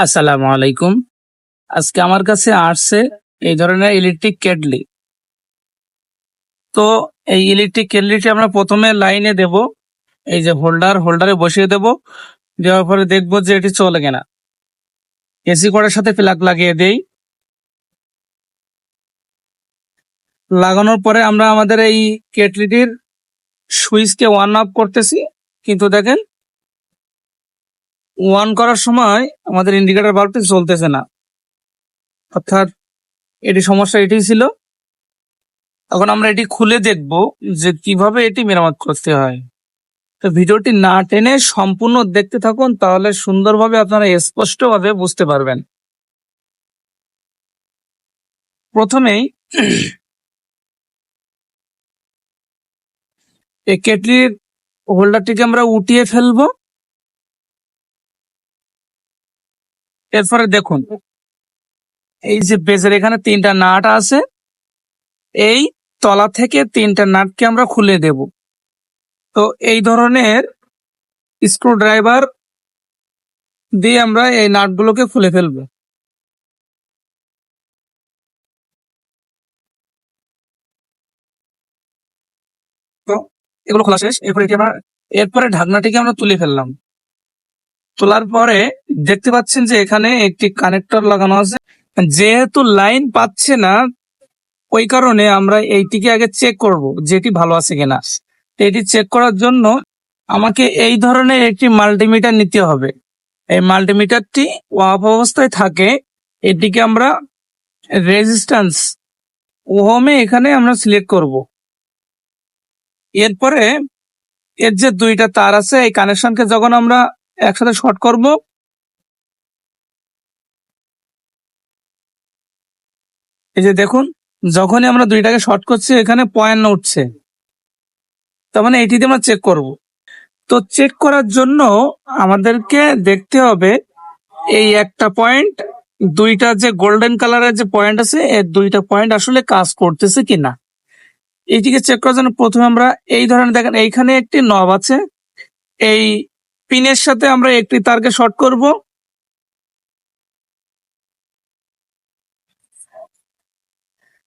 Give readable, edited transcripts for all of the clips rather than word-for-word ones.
আসসালামু আলাইকুম। আজকে আমার কাছে আসছে এই ধরনের ইলেকট্রিক কেটলি। তো এই ইলেকট্রিক কেটলিটি আমরা প্রথমে লাইনে দেব। এই যে হোল্ডারে বসিয়ে দেব। দেওয়ার পরে দেখব যে এটি চলে কিনা। এসি কর্ডের সাথে প্লাগ লাগিয়ে দেই। লাগানোর পরে আমরা আমাদের এই কেটলিটির সুইচকে অন অফ করতেছি, কিন্তু দেখেন অন করার সময় আমাদের ইন্ডিকেটর বাল্বটি জ্বলতেছে না। অর্থাৎ সমস্যা এটিই ছিল। এখন আমরা এটি খুলে দেখব যে কিভাবে এটি মেরামত করতে হয়। তো ভিডিওটি না টেনে সম্পূর্ণ দেখতে থাকুন, তাহলে সুন্দরভাবে আপনারা স্পষ্টভাবে বুঝতে পারবেন। প্রথমেই এই কেটলির হোল্ডারটিকে আমরা উঠিয়ে ফেলবো। এরপরে দেখুন এই যে বেজের এখানে 3টা নাট আছে, এই তলা থেকে 3টা নাটকে আমরা খুলে দেব। তো এই ধরনের স্ক্রু ড্রাইভার দিয়ে আমরা এই নাটগুলোকে খুলে ফেলবো। তো এগুলো খোলা শেষ। এরপরে ঢাকনাটিকে আমরা তুলে ফেললাম। তোলার পরে দেখতে পাচ্ছেন যে এখানে একটি কানেক্টর লাগানো আছে। যেহেতু লাইন পাচ্ছে না, ওই কারণে আমরা এইটিকে আগে চেক করব যেটি ভালো আছে কিনা। এটি চেক করার জন্য আমাকে এই ধরনের একটি মাল্টিমিটার নিতে হবে। এই মাল্টিমিটারটি অফ অবস্থায় থাকে। এটিকে আমরা রেজিস্ট্যান্স ওহমে এখানে আমরা সিলেক্ট করব। এরপরে এর যে 2টা তার আছে, এই কানেকশনকে যখন আমরা একসাথে শর্ট করব, এই যে দেখুন যখনই আমরা 2টাকে শর্ট করছি এখানে পয়েন্ট উঠছে, তার মানে এটিতে আমরা চেক করব। তো চেক করার জন্য আমাদেরকে দেখতে হবে এই একটা পয়েন্ট, 2টা যে গোল্ডেন কালারের যে পয়েন্ট আছে, এই 2টা পয়েন্ট আসলে কাজ করতেছে কিনা। এইটিকে চেক করার জন্য প্রথমে আমরা এই ধরনের দেখেন এইখানে একটি নব আছে, এই পিনের সাথে আমরা একটি তারকে শর্ট করব।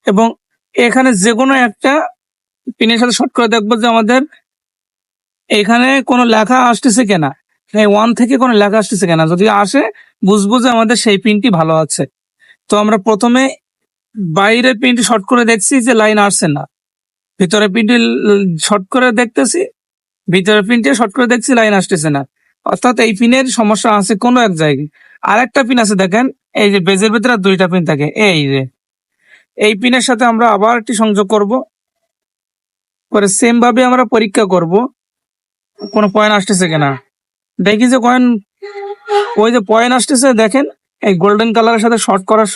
এবং এখানে যে কোনো একটা পিনের সাথে শর্ট করে দেখবো যে আমাদের এখানে কোনো লেখা আসতেছে কিনা, 1 থেকে কোনো লেখা আসতেছে কিনা। যদি আসে বুঝবো যে আমাদের সেই পিনটি ভালো আছে। তো আমরা প্রথমে বাইরের পিনটি শর্ট করে দেখছি যে লাইন আসছে না, ভিতরে পিনটি শর্ট করে দেখতেছি, ভিতরের পিনটি শর্ট করে দেখছি লাইন আসতেছে না। অর্থাৎ এই পিনের সমস্যা আছে কোনো এক জায়গায়। আর একটা পিন আছে দেখেন, এই যে বেজের ভিতরে 2টা পিন থাকে, এই পিনের সাথে আমরা আবার একটি সংযোগ করব। পরে সেম ভাবে আমরা পরীক্ষা করব কোনো পয়েন্ট আসতেছে কিনা। দেখি যে ওই যে পয়েন্ট আসতেছে, দেখেন এই গোল্ডেন কালারের সাথে শর্ট করার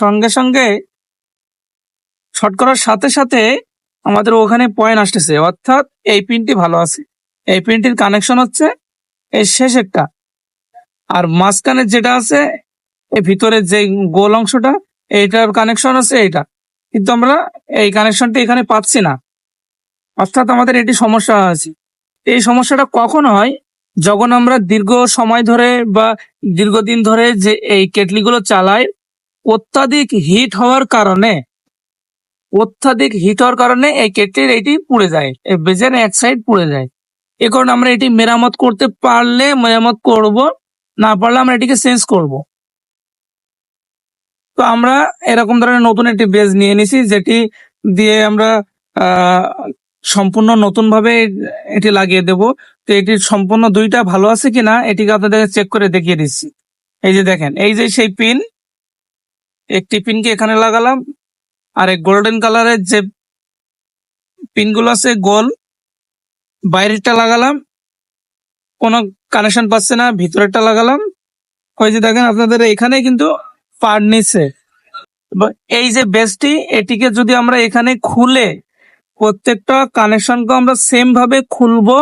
সাথে আমাদের ওখানে পয়েন্ট আসতেছে, অর্থাৎ এই পিনটি ভালো আছে। এই পিনটির কানেকশন হচ্ছে এই শেষেরটা, আর মাঝখানে যেটা আছে এই ভিতরের যে গোল অংশটা, এইটার কানেকশন আছে এইটা, কিন্তু আমরা এই কানেকশনটা এখানে পাচ্ছি না। অর্থাৎ আমাদের এটি সমস্যা আছে। এই সমস্যাটা কখন হয়, যখন আমরা দীর্ঘ সময় ধরে বা দীর্ঘদিন ধরে যে এই কেটলিগুলো চালাই, অত্যাধিক হিট হওয়ার কারণে এই কেটলির এটি পুড়ে যায়, এই বেজের এক সাইড পুড়ে যায়। এ কারণে আমরা এটি মেরামত করতে পারলে মেরামত করব, না পারলে আমরা এটিকে চেঞ্জ করব। তো আমরা এরকম ধরনের নতুন একটি বেজ নিয়ে নিছি, যেটি দিয়ে আমরা সম্পূর্ণ নতুন ভাবে এটি লাগিয়ে দেব। তো এটির সম্পূর্ণ 2টা ভালো আছে কিনা এটিকে আপনাদের চেক করে দেখিয়ে দিচ্ছি। এই যে দেখেন, এই যে সেই পিন, একটি পিনকে এখানে লাগালাম, আর এই গোল্ডেন কালারের যে পিনগুলো আছে গোল, বাইরেরটা লাগালাম, কোনো কানেকশন পাচ্ছে না, ভিতরেরটা লাগালাম। ওই যে দেখেন আপনাদের এখানে কিন্তু পার্ট নিচ্ছে। এই যে বেসটি, এটিকে যদি আমরা এখানে খুলে প্রত্যেকটা কানেকশনকে আমরা সেম ভাবে খুলবো,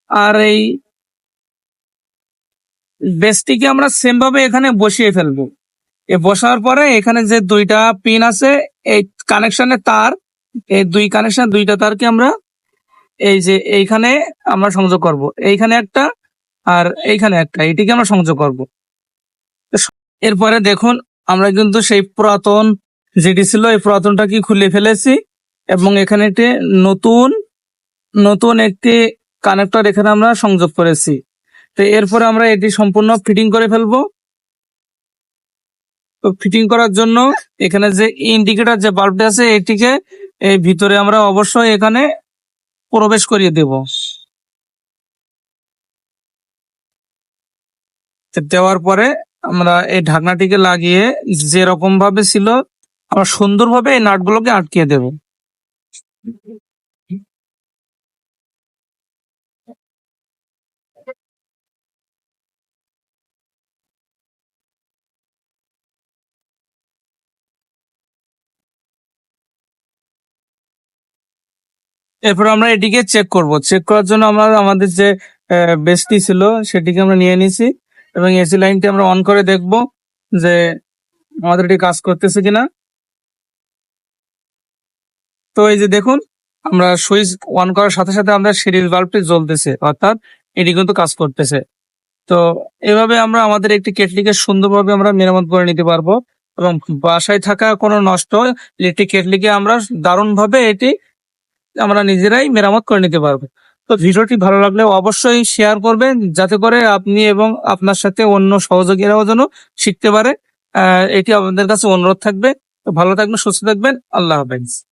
আর এই বেসটিকে আমরা সেম ভাবে এখানে বসিয়ে ফেলবো। বসার পরে এখানে যে 2টা পিন আছে, এই কানেকশনের তার, এই 2টা তারকে আমরা এই যে এইখানে আমরা সংযোগ করব, এইখানে একটা আর এইখানে একটা, এটিকে আমরা সংযোগ করব। এরপরে দেখুন আমরা কিন্তু সেই পুরাতন যেটি ছিল এই পুরাতনটা কি খুলে ফেলেছি এবং এখানে একটি নতুন নতুন একটি কানেক্টর এখানে আমরা সংযোগ করেছি। তো এরপরে আমরা এটি সম্পূর্ণ ফিটিং করে ফেলবো। তো ফিটিং করার জন্য এখানে যে ইন্ডিকেটর যে বাল্বটা আছে এটিকে এই ভিতরে আমরা অবশ্যই এখানে প্রবেশ করিয়ে দেব। দেওয়ার পরে আমরা এই ঢাকনাটিকে লাগিয়ে যেরকম ভাবে ছিল আমরা সুন্দরভাবে এই নাটগুলোকে আটকিয়ে দেব। এরপর আমরা এটিকে চেক করব। চেক করার জন্য আমরা আমাদের যে বেসটি ছিল সেটিকে আমরা নিয়ে নিছি এবং এসি লাইনটি আমরা অন করে দেখব যে আমাদের এটি কাজ করতেছে কিনা। তো এই যে দেখুন আমরা সুইচ অন করার সাথে সাথে আমাদের সিরিজ বাল্বটি জ্বলতেছে, অর্থাৎ এটি কিন্তু কাজ করতেছে। তো এভাবে আমরা আমাদের একটি কেটলিকে সুন্দরভাবে আমরা মেরামত করে নিতে পারবো এবং বাসায় থাকা কোনো নষ্ট ইলেকট্রিক কেটলিকে আমরা দারুণভাবে এটি আমরা নিজেরাই মেরামত করে নিতে পারবো। তো ভিডিওটি ভালো লাগলে অবশ্যই শেয়ার করবেন যাতে করে আপনি এবং আপনার সাথে অন্য সহযোগীরাও যেন শিখতে পারে। এটি আপনাদের কাছে অনুরোধ থাকবে। তো ভালো থাকবেন, সুস্থ থাকবেন। আল্লাহ হাফেজ।